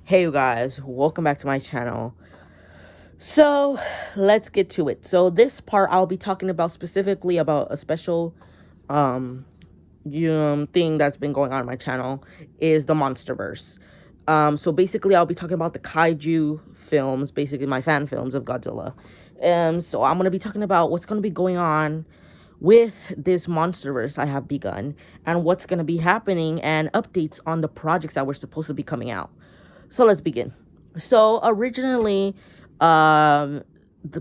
Hey you guys, welcome back to my channel. So let's get to it. So this part I'll be talking about specifically about a special um thing that's been going on my channel is the monsterverse. So basically I'll be talking about the kaiju films, basically my fan films of Godzilla. So I'm gonna be talking about what's gonna be going on with this monsterverse I have begun and what's gonna be happening and updates on the projects that were supposed to be coming out. So let's begin. So originally, the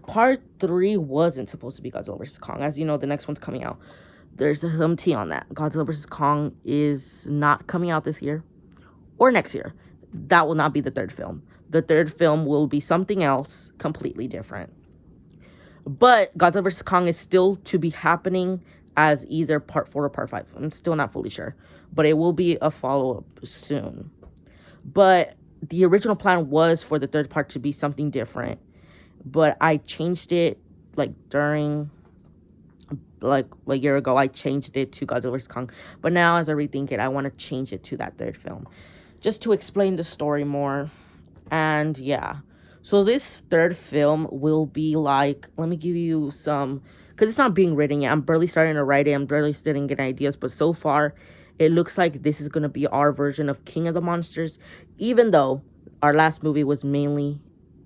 part three wasn't supposed to be Godzilla vs. Kong. As you know, the next one's coming out. There's some tea on that. Godzilla vs. Kong is not coming out this year or next year. That will not be the third film. The third film will be something else completely different. But Godzilla vs. Kong is still to be happening as either part 4 or part 5. I'm still not fully sure. But it will be a follow-up soon. But the original plan was for the third part to be something different. But I changed it during a year ago. I changed it to Godzilla vs. Kong. But now as I rethink it, I want to change it to that third film. Just to explain the story more. And yeah. So this third film will be let me give you some, because it's not being written yet. I'm barely starting to write it. I'm barely starting to get ideas. But so far, it looks like this is going to be our version of King of the Monsters. Even though our last movie was mainly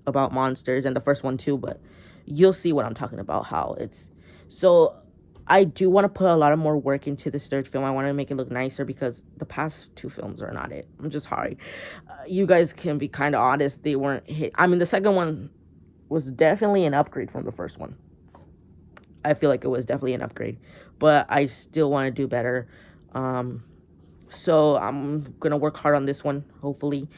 about monsters, and the first one too. But you'll see what I'm talking about, how it's. So I do want to put a lot of more work into this third film. I want to make it look nicer because the past two films are not it. I'm just sorry. You guys can be kind of honest. They weren't hit. I mean, the second one was definitely an upgrade from the first one. I feel like it was definitely an upgrade. But I still want to do better. So I'm going to work hard on this one, hopefully.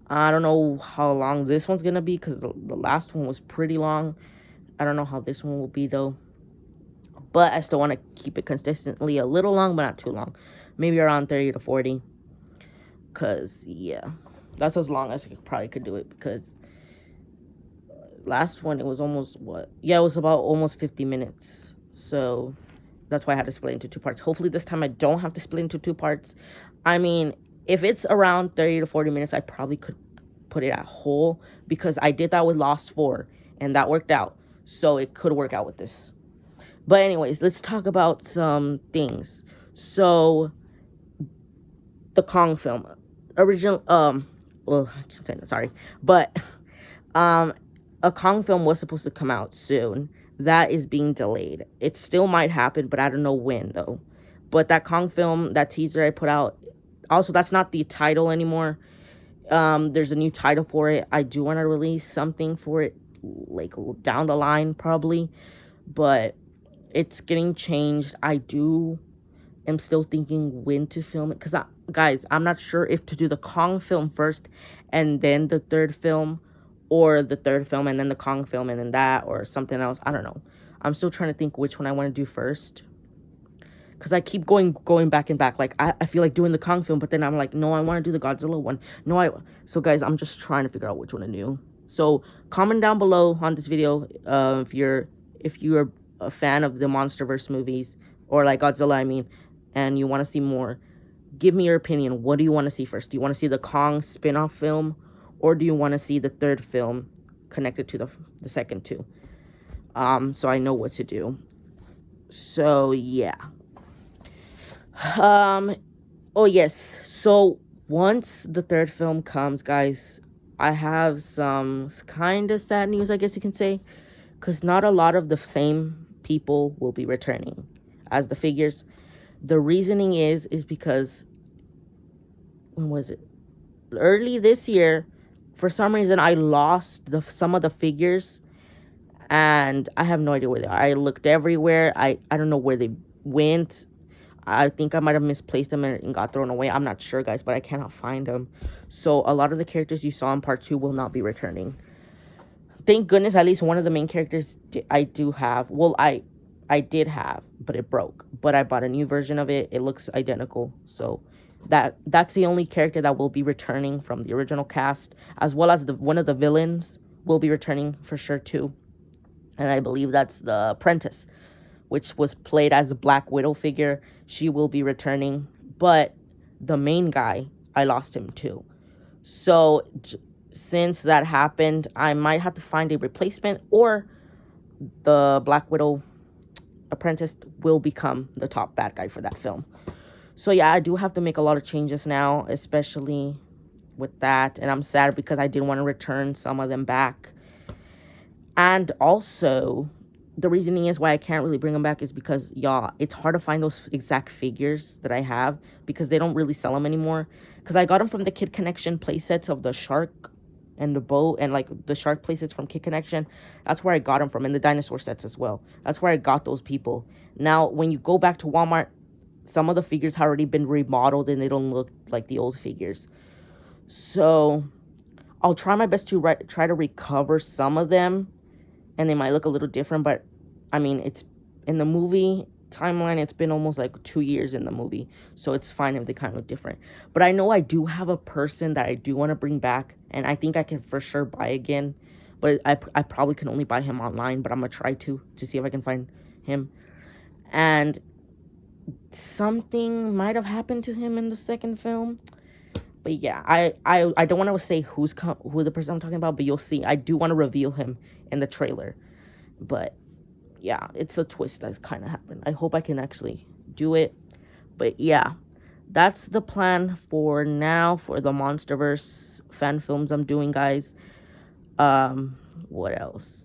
I don't know how long this one's going to be because the last one was pretty long. I don't know how this one will be, though. But I still want to keep it consistently a little long, but not too long. Maybe around 30 to 40. Because, yeah. That's as long as I probably could do it. Because last one, it was almost, what? Yeah, it was about almost 50 minutes. So that's why I had to split into two parts. Hopefully this time I don't have to split into two parts. I mean, if it's around 30 to 40 minutes, I probably could put it at whole. Because I did that with Lost 4. And that worked out. So it could work out with this. But anyways, let's talk about some things. So, the Kong film. Original, well, I can't say that, sorry. But, a Kong film was supposed to come out soon. That is being delayed. It still might happen, but I don't know when, though. But that Kong film, that teaser I put out, also, that's not the title anymore. There's a new title for it. I do want to release something for it, down the line, probably. But it's getting changed. I am still thinking when to film it. Because, guys, I'm not sure if to do the Kong film first and then the third film. Or the third film and then the Kong film and then that. Or something else. I don't know. I'm still trying to think which one I want to do first. Because I keep going back and back. I feel like doing the Kong film. But then I'm like, no, I want to do the Godzilla one. So, guys, I'm just trying to figure out which one to do. So, comment down below on this video if you're a fan of the MonsterVerse movies, or Godzilla, I mean, and you want to see more. Give me your opinion. What do you want to see first? Do you want to see the Kong spin-off film, or do you want to see the third film connected to the second two? So I know what to do. So yeah. Oh yes. So once the third film comes, guys, I have some kind of sad news, I guess you can say, because not a lot of the same people will be returning as the figures. The reasoning is because, when was it? Early this year, for some reason, I lost some of the figures, and I have no idea where they are. I looked everywhere. I don't know where they went. I think I might have misplaced them and got thrown away. I'm not sure, guys, but I cannot find them. So a lot of the characters you saw in part 2 will not be returning. Thank goodness, at least one of the main characters I do have. Well, I did have, but it broke. But I bought a new version of it. It looks identical. So that's the only character that will be returning from the original cast, as well as one of the villains will be returning for sure too. And I believe that's the Apprentice, which was played as the Black Widow figure. She will be returning, but the main guy, I lost him too. So since that happened, I might have to find a replacement, or the Black Widow apprentice will become the top bad guy for that film. So yeah, I do have to make a lot of changes now, especially with that. And I'm sad because I didn't want to return some of them back. And also, the reasoning is why I can't really bring them back is because, y'all, it's hard to find those exact figures that I have because they don't really sell them anymore. Because I got them from the Kid Connection playsets of the shark and the boat, and like the shark playsets from Kid Connection. That's where I got them from, and the dinosaur sets as well. That's where I got those people. Now, when you go back to Walmart, some of the figures have already been remodeled and they don't look like the old figures. So I'll try my best to try to recover some of them, and they might look a little different, but I mean, it's in the movie timeline, it's been almost like 2 years in the movie, so it's fine if they kind of look different. But I know I do have a person that I do want to bring back, and I think I can for sure buy again, but I probably can only buy him online, but I'm gonna try to see if I can find him. And something might have happened to him in the second film. But yeah, I don't want to say who the person I'm talking about, but you'll see. I do want to reveal him in the trailer. But yeah, it's a twist that's kind of happened. I hope I can actually do it. But yeah, that's the plan for now for the Monsterverse fan films I'm doing, guys. What else?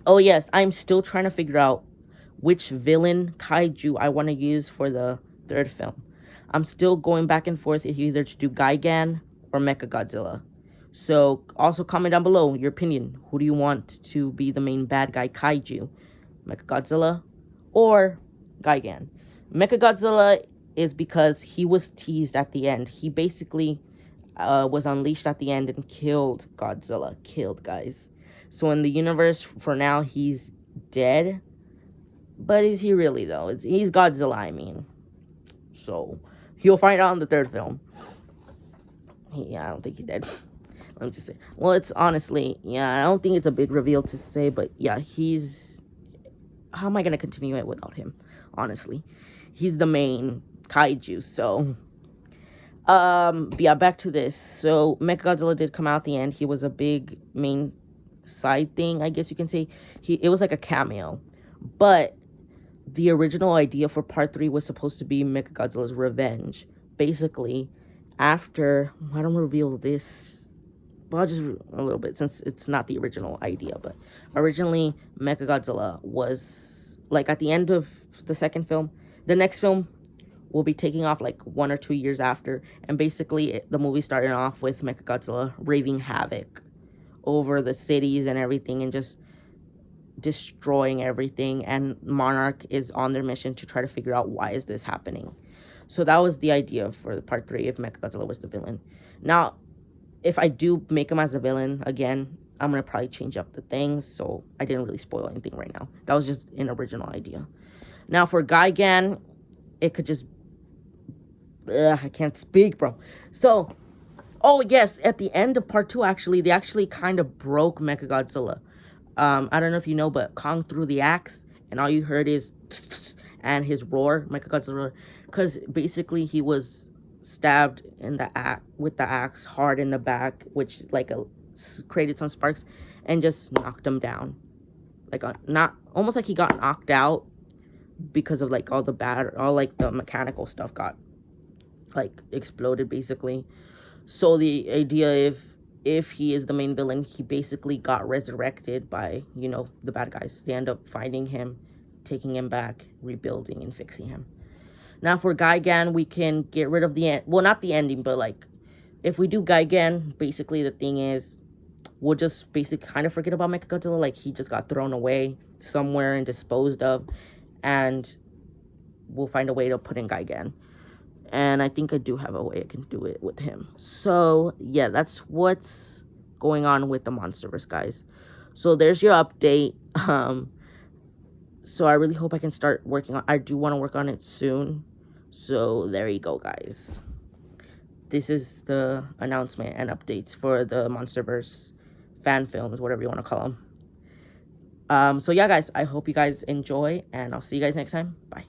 Oh yes, I'm still trying to figure out which villain kaiju I want to use for the third film. I'm still going back and forth if either to do Gigan or Mechagodzilla. So also comment down below your opinion. Who do you want to be the main bad guy kaiju? Mechagodzilla or Gigan? Mechagodzilla is because he was teased at the end. He basically was unleashed at the end and killed Godzilla. Killed, guys. So in the universe, for now, he's dead. But is he really, though? He's Godzilla, I mean. So you'll find out in the third film. Yeah, I don't think he's dead. Let me just say. Well, it's honestly, yeah, I don't think it's a big reveal to say, but yeah, he's... How am I going to continue it without him? Honestly. He's the main kaiju, so... But yeah, back to this. So, Mechagodzilla did come out at the end. He was a big main side thing, I guess you can say. It was like a cameo. But the original idea for part 3 was supposed to be Mechagodzilla's revenge. Basically, after... I don't reveal this... Well, I'll just a little bit, since it's not the original idea. But originally, Mechagodzilla was... Like, at the end of the second film... The next film will be taking off, like, 1 or 2 years after. And basically, the movie started off with Mechagodzilla wreaking havoc over the cities and everything, and just destroying everything, and Monarch is on their mission to try to figure out why is this happening. So that was the idea for the part 3, if Mechagodzilla was the villain. Now, if I do make him as a villain again, I'm gonna probably change up the things, so I didn't really spoil anything right now. That was just an original idea. Now for Gigan, it could just... I can't speak, bro. So, oh yes, at the end of part 2, actually, they actually kind of broke Mechagodzilla. I don't know if you know, but Kong threw the axe, and all you heard is and his roar, Mechagodzilla roar, because basically he was stabbed in the with the axe hard in the back, which like created some sparks and just knocked him down, like not almost like he got knocked out because of like all the mechanical stuff got like exploded basically. So the idea, if he is the main villain, he basically got resurrected by, you know, the bad guys. They end up finding him, taking him back, rebuilding and fixing him. Now for Gigan, we can get rid of the end. Well, not the ending, but like, if we do Gigan, basically the thing is, we'll just basically kind of forget about Mechagodzilla. Like, he just got thrown away somewhere and disposed of. And we'll find a way to put in Gigan. And I think I do have a way I can do it with him. So, yeah, that's what's going on with the Monsterverse, guys. So, there's your update. So, I really hope I can start working on... I do want to work on it soon. So, there you go, guys. This is the announcement and updates for the Monsterverse fan films, whatever you want to call them. So, yeah, guys, I hope you guys enjoy. And I'll see you guys next time. Bye.